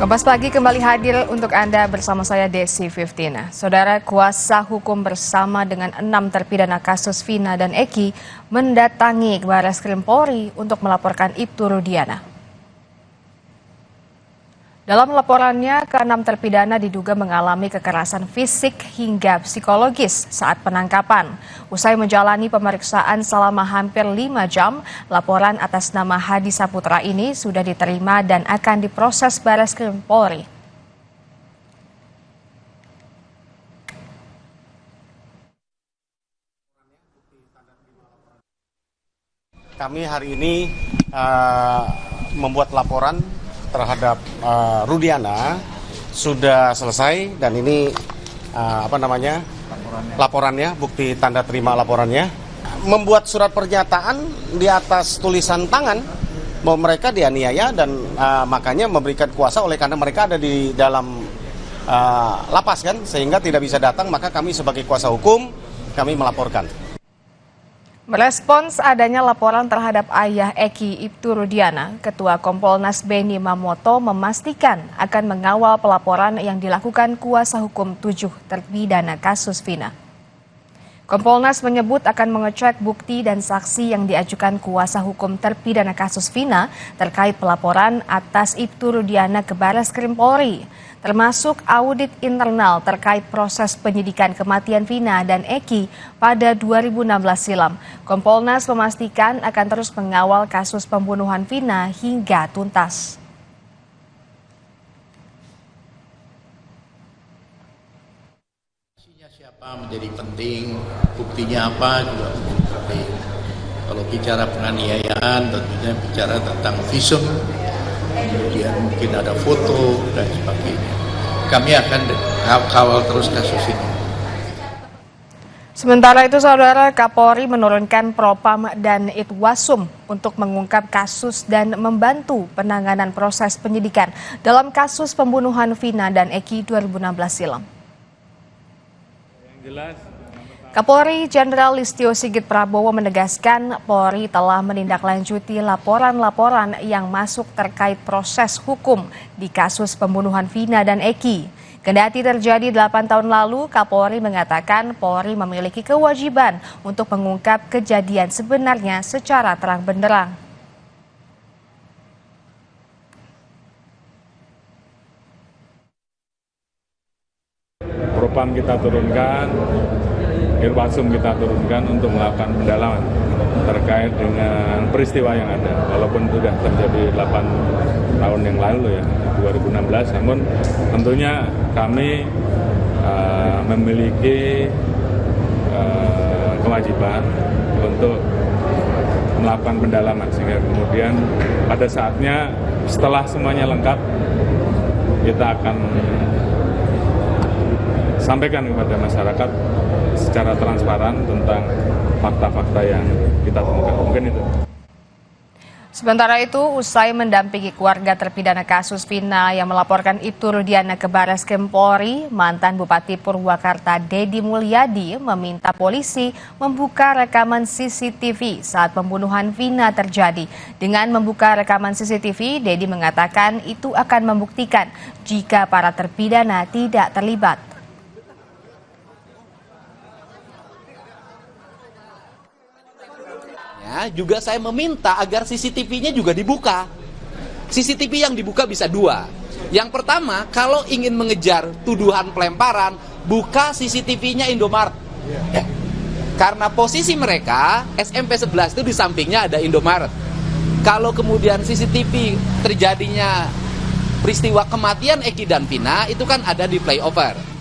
Kompas Pagi kembali hadir untuk Anda bersama saya Desi Fiftina. Saudara, kuasa hukum bersama dengan 6 terpidana kasus Vina dan Eki mendatangi Barreskrim Polri untuk melaporkan Ibtu Rudiana. Dalam laporannya, ke-6 terpidana diduga mengalami kekerasan fisik hingga psikologis saat penangkapan. Usai menjalani pemeriksaan selama hampir 5 jam, laporan atas nama Hadi Saputra ini sudah diterima dan akan diproses Barreskrim Polri. Kami hari ini membuat laporan terhadap Rudiana sudah selesai dan ini laporannya, bukti tanda terima laporannya, membuat surat pernyataan di atas tulisan tangan bahwa mereka dianiaya dan makanya memberikan kuasa oleh karena mereka ada di dalam lapas kan, sehingga tidak bisa datang, maka kami sebagai kuasa hukum kami melaporkan. Merespons adanya laporan terhadap ayah Eki Ibtu Rudiana, Ketua Kompolnas Beni Mamoto memastikan akan mengawal pelaporan yang dilakukan kuasa hukum 7 terpidana kasus Vina. Kompolnas menyebut akan mengecek bukti dan saksi yang diajukan kuasa hukum terpidana kasus Vina terkait pelaporan atas Ibtu Rudiana ke Barreskrim Polri, termasuk audit internal terkait proses penyidikan kematian Vina dan Eki pada 2016 silam. Kompolnas memastikan akan terus mengawal kasus pembunuhan Vina hingga tuntas. Siapa menjadi penting, buktinya apa juga menjadi penting. Kalau bicara penganiayaan, tentunya bicara tentang visum, kemudian mungkin ada foto dan sebagainya. Kami akan kawal terus kasus ini. Sementara itu, Saudara, Kapolri menurunkan Propam dan Itwasum untuk mengungkap kasus dan membantu penanganan proses penyidikan dalam kasus pembunuhan Vina dan Eki 2016 silam. Kapolri Jenderal Listio Sigit Prabowo menegaskan Polri telah menindaklanjuti laporan-laporan yang masuk terkait proses hukum di kasus pembunuhan Vina dan Eki. Kendati terjadi 8 tahun lalu, Kapolri mengatakan Polri memiliki kewajiban untuk mengungkap kejadian sebenarnya secara terang benderang. Propam kita turunkan, Irwasum kita turunkan untuk melakukan pendalaman terkait dengan peristiwa yang ada. Walaupun sudah terjadi 8 tahun yang lalu ya, 2016, namun tentunya kami memiliki kewajiban untuk melakukan pendalaman sehingga kemudian pada saatnya setelah semuanya lengkap kita akan sampaikan kepada masyarakat secara transparan tentang fakta-fakta yang kita temukan. Mungkin itu. Sementara itu, usai mendampingi keluarga terpidana kasus Vina yang melaporkan Ibtu Rudiana ke Barreskrim Polri, mantan Bupati Purwakarta Dedi Mulyadi meminta polisi membuka rekaman CCTV saat pembunuhan Vina terjadi. Dengan membuka rekaman CCTV, Dedi mengatakan itu akan membuktikan jika para terpidana tidak terlibat. Juga saya meminta agar CCTV-nya juga dibuka. CCTV yang dibuka bisa 2. Yang pertama, kalau ingin mengejar tuduhan pelemparan, buka CCTV-nya Indomaret. Ya. Karena posisi mereka, SMP 11 itu di sampingnya ada Indomaret. Kalau kemudian CCTV terjadinya peristiwa kematian Eki dan Vina, itu kan ada di flyover.